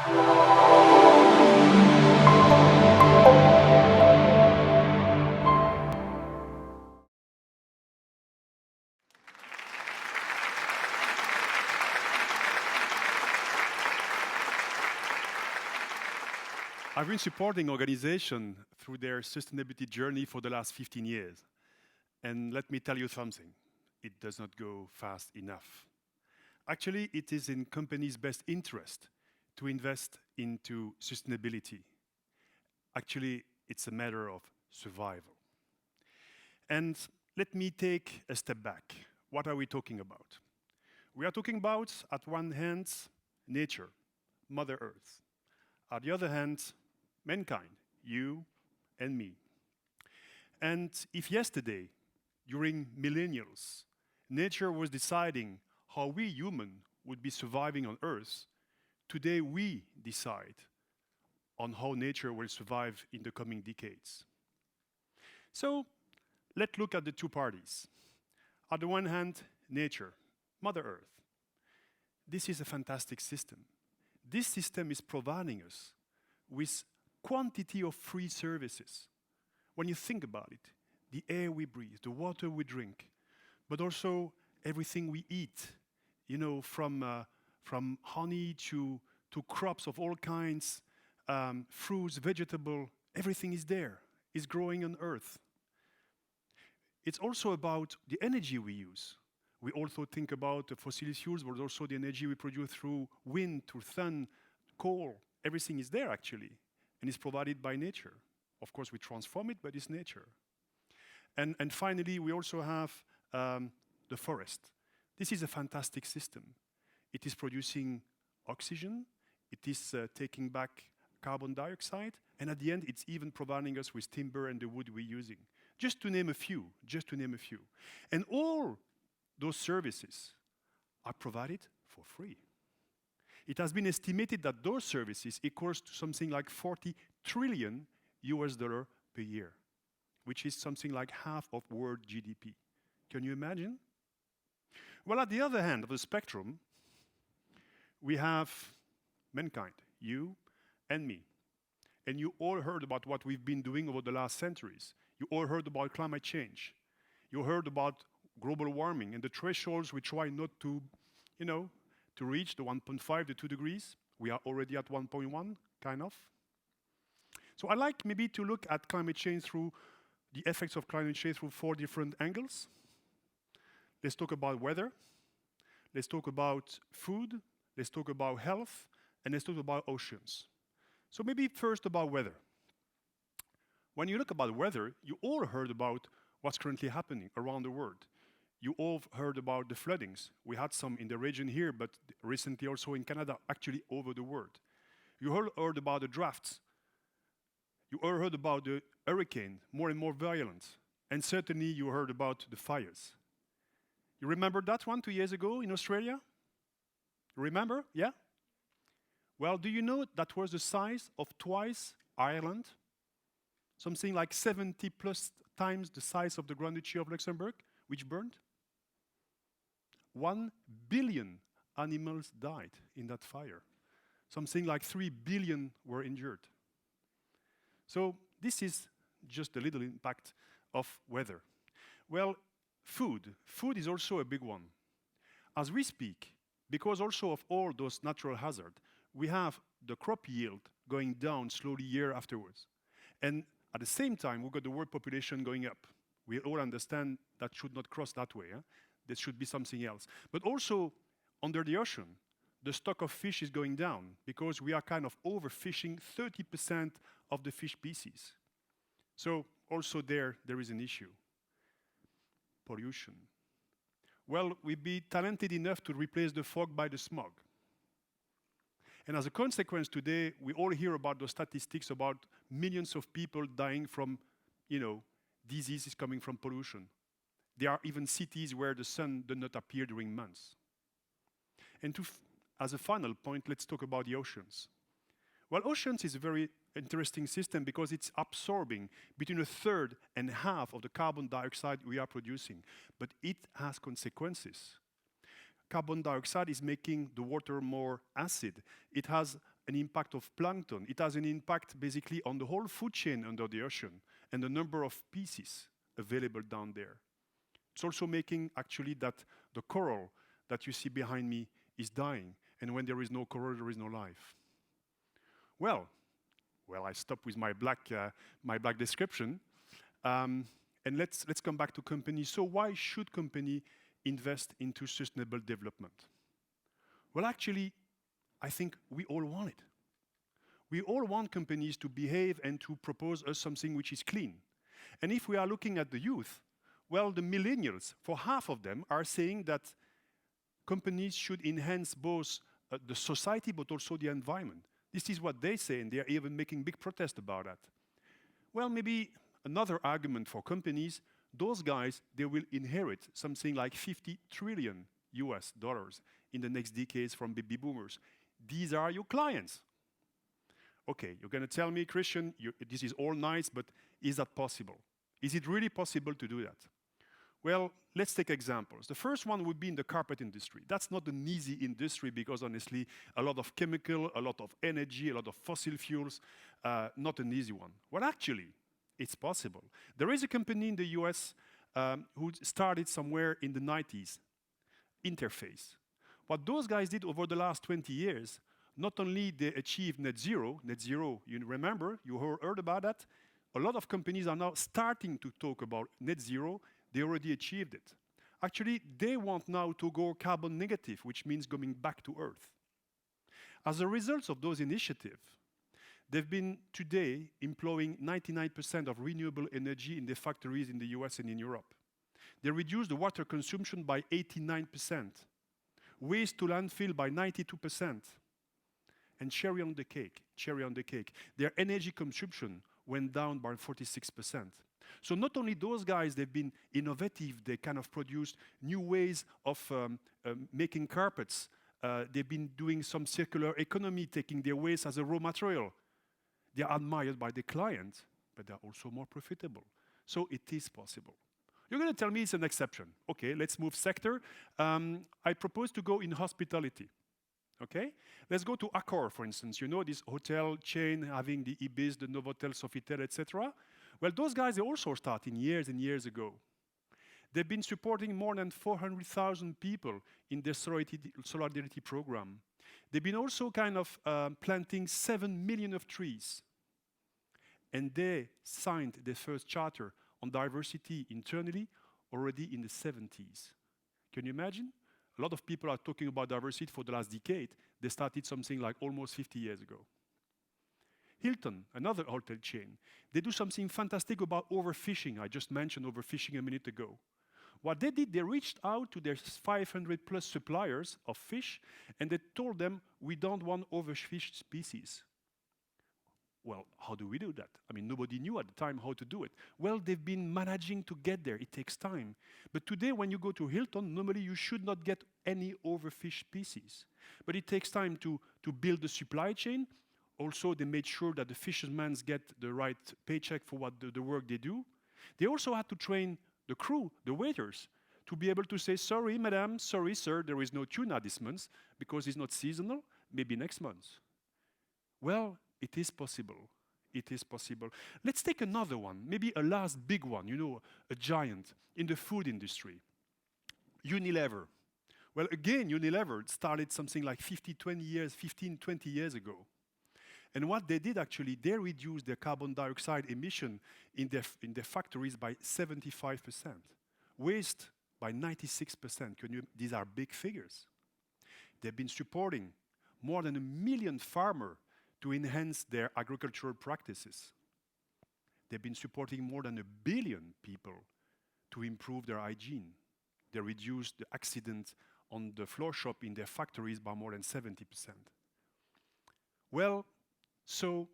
I've been supporting organizations through their sustainability journey for the last 15 years. And let me tell you something, it does not go fast enough. Actually, it is in companies' best interest to invest into sustainability. Actually, it's a matter of survival. And let me take a step back. What are we talking about? We are talking about, at one hand, nature, Mother Earth. On the other hand, mankind, you and me. And if yesterday, during millennials, nature was deciding how we human would be surviving on Earth, today we decide on how nature will survive in the coming decades. So let's look at the two parties. On the one hand, nature, Mother Earth. This is a fantastic system. This system is providing us with quantity of free services. When you think about it, the air we breathe, the water we drink, but also everything we eat, from honey to crops of all kinds, fruits, vegetable, everything is there, is growing on Earth. It's also about the energy we use. We also think about the fossil fuels, but also the energy we produce through wind, through sun, coal. Everything is there actually, and is provided by nature. Of course, we transform it, but it's nature. And finally, we also have the forest. This is a fantastic system. It is producing oxygen, it is taking back carbon dioxide, and at the end, it's even providing us with timber and the wood we're using. Just to name a few. And all those services are provided for free. It has been estimated that those services equals to something like 40 trillion US dollar per year, which is something like half of world GDP. Can you imagine? Well, at the other hand of the spectrum, we have mankind, you and me. And you all heard about what we've been doing over the last centuries. You all heard about climate change. You heard about global warming and the thresholds we try not to, to reach the 1.5 to 2 degrees. We are already at 1.1, kind of. So I like maybe to look at climate change through the effects of climate change through 4 different angles. Let's talk about weather. Let's talk about food. Let's talk about health. And let's talk about oceans. So maybe first about weather. When you look about weather, you all heard about what's currently happening around the world. You all heard about the floodings. We had some in the region here, but recently also in Canada, actually over the world. You all heard about the droughts. You all heard about the hurricane, more and more violent. And certainly you heard about the fires. You remember that one 2 years ago in Australia? You remember? Yeah? Well, do you know that was the size of twice Ireland? Something like 70 plus times the size of the Grand Duchy of Luxembourg, which burned. 1 billion animals died in that fire. Something like 3 billion were injured. So this is just a little impact of weather. Well, food. Food is also a big one. As we speak, because also of all those natural hazards, we have the crop yield going down slowly year afterwards. And at the same time, we've got the world population going up. We all understand that should not cross that way. There should be something else. But also, under the ocean, the stock of fish is going down because we are kind of overfishing 30% of the fish species. So also there is an issue. Pollution. Well, we'd be talented enough to replace the fog by the smog. And as a consequence today, we all hear about those statistics about millions of people dying from, diseases coming from pollution. There are even cities where the sun does not appear during months. And as a final point, let's talk about the oceans. Well, oceans is a very interesting system because it's absorbing between 1/3 and half of the carbon dioxide we are producing. But it has consequences. Carbon dioxide is making the water more acid. It has an impact of plankton. It has an impact basically on the whole food chain under the ocean and the number of species available down there. It's also making actually that the coral that you see behind me is dying. And when there is no coral, there is no life. Well, I stop with my black description. And let's come back to companies. So why should company invest into sustainable development? Well, actually, I think we all want it. We all want companies to behave and to propose us something which is clean. And if we are looking at the youth, well, the millennials, for half of them, are saying that companies should enhance both the society but also the environment. This is what they say, and they are even making big protests about that. Well, maybe another argument for companies, those guys, they will inherit something like $50 trillion in the next decades from baby boomers. These are your clients. Okay, you're going to tell me, Christian, this is all nice, but is that possible? Is it really possible to do that? Well, let's take examples. The first one would be in the carpet industry. That's not an easy industry because honestly, a lot of chemical, a lot of energy, a lot of fossil fuels, not an easy one. Well, actually, it's possible. There is a company in the US who started somewhere in the 90s, Interface. What those guys did over the last 20 years, not only they achieved net zero, you remember, you heard about that? A lot of companies are now starting to talk about net zero. They already achieved it. Actually, they want now to go carbon negative, which means going back to Earth. As a result of those initiatives, they've been today employing 99% of renewable energy in their factories in the US and in Europe. They reduced the water consumption by 89%, waste to landfill by 92%, and cherry on the cake, their energy consumption went down by 46%. So not only those guys, they've been innovative, they kind of produced new ways of making carpets. They've been doing some circular economy, taking their waste as a raw material. They are admired by the client, but they're also more profitable. So it is possible. You're going to tell me it's an exception. Okay, let's move sector. I propose to go in hospitality. Okay, let's go to Accor, for instance. You know, this hotel chain having the Ibis, the Novotel, Sofitel, etc. Well, those guys, they also started years and years ago. They've been supporting more than 400,000 people in their solidarity program. They've been also kind of planting 7 million of trees. And they signed their first charter on diversity internally already in the 70s. Can you imagine? A lot of people are talking about diversity for the last decade. They started something like almost 50 years ago. Hilton, another hotel chain, they do something fantastic about overfishing. I just mentioned overfishing a minute ago. What they did, they reached out to their 500 plus suppliers of fish, and they told them, we don't want overfished species. Well, how do we do that? I mean, nobody knew at the time how to do it. Well, they've been managing to get there. It takes time. But today, when you go to Hilton, normally you should not get any overfished species. But it takes time to build the supply chain. Also, they made sure that the fishermen get the right paycheck for what the work they do. They also had to train the crew, the waiters, to be able to say, sorry, madam, sorry, sir, there is no tuna this month because it's not seasonal, maybe next month. Well, it is possible. It is possible. Let's take another one, maybe a last big one, you know, a giant in the food industry. Unilever. Well, again, Unilever started something like 15, 20 years ago. And what they did actually, they reduced their carbon dioxide emission in their factories by 75%. Waste by 96%. These are big figures. They've been supporting more than 1 million farmers to enhance their agricultural practices. They've been supporting more than 1 billion people to improve their hygiene. They reduced the accident on the floor shop in their factories by more than 70%. Well, so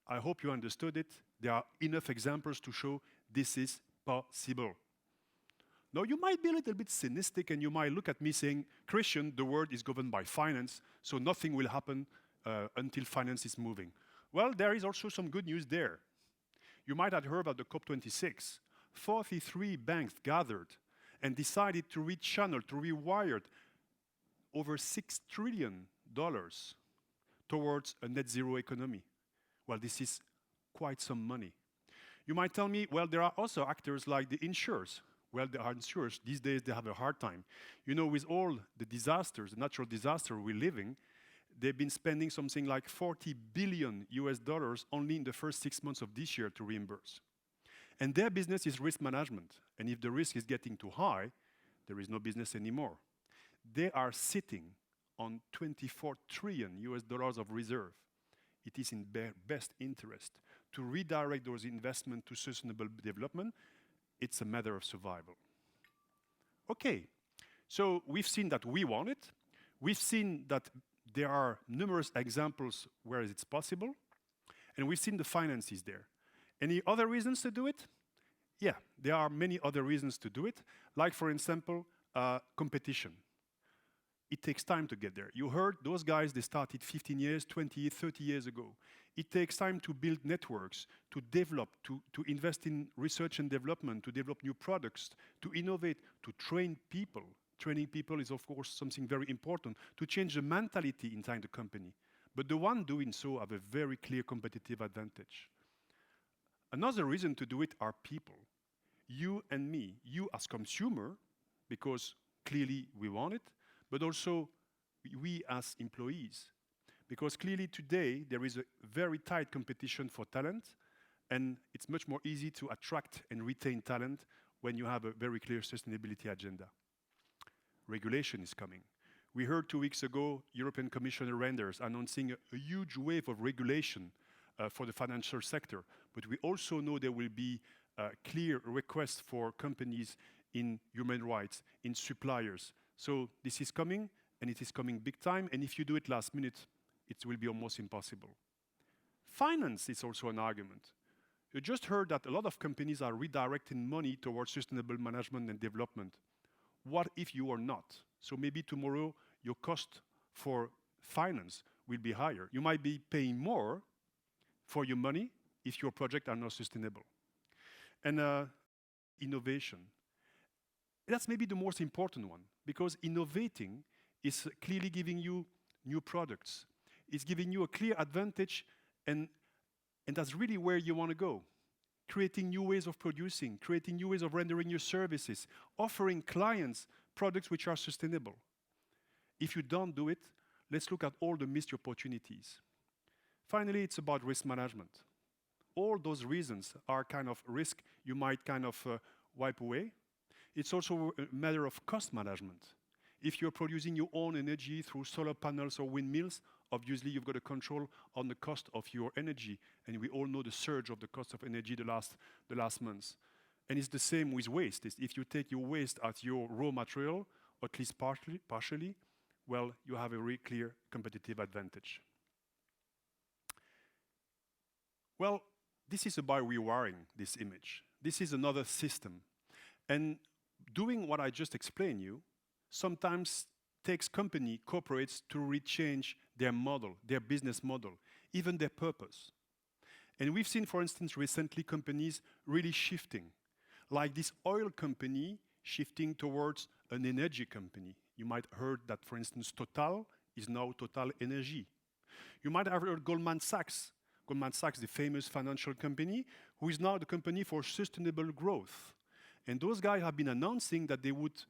I hope you understood it. There are enough examples to show this is possible. Now, you might be a little bit cynical and you might look at me saying, Christian, the world is governed by finance, so nothing will happen until finance is moving. Well, there is also some good news there. You might have heard about the COP26. 43 banks gathered and decided to rechannel, to rewire over $6 trillion towards a net zero economy. Well, this is quite some money. You might tell me, well, there are also actors like the insurers. Well, the insurers, these days, they have a hard time. You know, with all the disasters, the natural disaster we're living, they've been spending something like 40 billion US dollars only in the first 6 months of this year to reimburse. And their business is risk management. And if the risk is getting too high, there is no business anymore. They are sitting on 24 trillion US dollars of reserve. It is in their best interest to redirect those investments to sustainable development. It's a matter of survival. Okay, so we've seen that we want it. We've seen that there are numerous examples where it's possible. And we've seen the finances there. Any other reasons to do it? Yeah, there are many other reasons to do it. Like, for example, competition. It takes time to get there. You heard those guys, they started 15 years, 20 years, 30 years ago. It takes time to build networks, to develop, to invest in research and development, to develop new products, to innovate, to train people. Training people is, of course, something very important, to change the mentality inside the company. But the one doing so have a very clear competitive advantage. Another reason to do it are people. You and me, you as consumer, because clearly we want it, but also we as employees. Because clearly today there is a very tight competition for talent, and it's much more easy to attract and retain talent when you have a very clear sustainability agenda. Regulation is coming. We heard 2 weeks ago European Commissioner Renders announcing a huge wave of regulation for the financial sector, but we also know there will be clear requests for companies in human rights, in suppliers. So this is coming, and it is coming big time, and if you do it last minute, it will be almost impossible. Finance is also an argument. You just heard that a lot of companies are redirecting money towards sustainable management and development. What if you are not? So maybe tomorrow your cost for finance will be higher. You might be paying more for your money if your projects are not sustainable. And innovation. That's maybe the most important one, because innovating is clearly giving you new products. It's giving you a clear advantage, and that's really where you want to go. Creating new ways of producing, creating new ways of rendering your services, offering clients products which are sustainable. If you don't do it, let's look at all the missed opportunities. Finally, it's about risk management. All those reasons are kind of risk you might kind of wipe away. It's also a matter of cost management. If you're producing your own energy through solar panels or windmills, obviously you've got a control on the cost of your energy. And we all know the surge of the cost of energy the last months. And it's the same with waste. If you take your waste as your raw material, or at least partially, well, you have a really clear competitive advantage. Well, this is about rewiring this image. This is another system. And doing what I just explained you sometimes takes corporates to rechange their model, their business model, even their purpose. And we've seen, for instance, recently companies really shifting, like this oil company shifting towards an energy company. You might have heard that, for instance, Total is now Total Energy. You might have heard Goldman Sachs, the famous financial company, who is now the company for sustainable growth. And those guys have been announcing that they would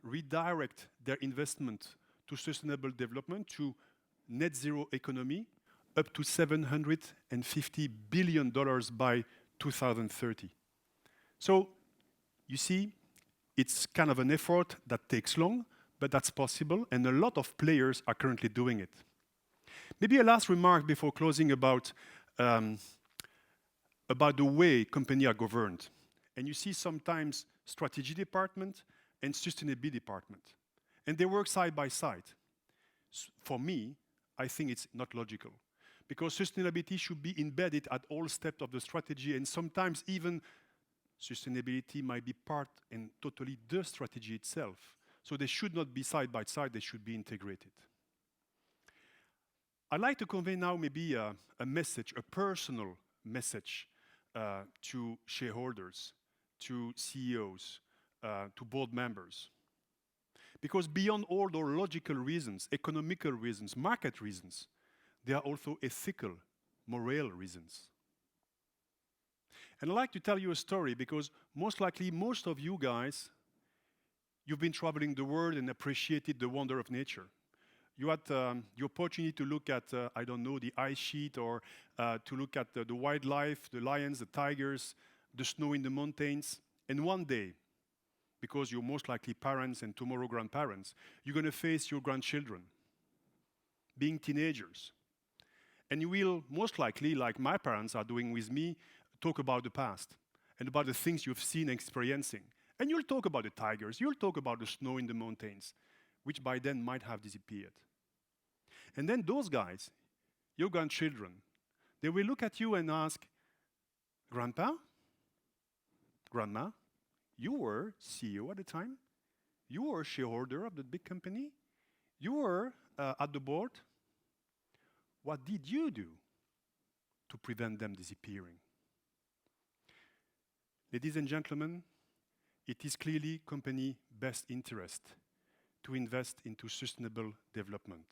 redirect their investment to sustainable development, to net zero economy, up to $750 billion by 2030. So, you see, it's kind of an effort that takes long, but that's possible, and a lot of players are currently doing it. Maybe a last remark before closing about the way companies are governed. And you see sometimes strategy department and sustainability department. And they work side by side. For me, I think it's not logical. Because sustainability should be embedded at all steps of the strategy, and sometimes even sustainability might be part and totally the strategy itself. So they should not be side by side, they should be integrated. I'd like to convey now maybe a message, a personal message to shareholders, to CEOs, to board members. Because beyond all those logical reasons, economical reasons, market reasons, there are also ethical, moral reasons. And I'd like to tell you a story because most likely most of you guys, you've been traveling the world and appreciated the wonder of nature. You had the opportunity to look at, I don't know, the ice sheet or to look at the wildlife, the lions, the tigers, the snow in the mountains. And one day, because you're most likely parents and tomorrow grandparents, you're going to face your grandchildren, being teenagers. And you will most likely, like my parents are doing with me, talk about the past and about the things you've seen and experiencing. And you'll talk about the tigers, you'll talk about the snow in the mountains, which by then might have disappeared. And then those guys, your grandchildren, they will look at you and ask, Grandpa? Grandma? You were CEO at the time? You were a shareholder of the big company? You were at the board? What did you do to prevent them disappearing? Ladies and gentlemen, it is clearly company best interest to invest into sustainable development.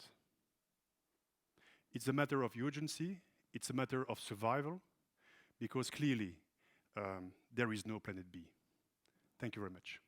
It's a matter of urgency, it's a matter of survival, because clearly there is no planet B. Thank you very much.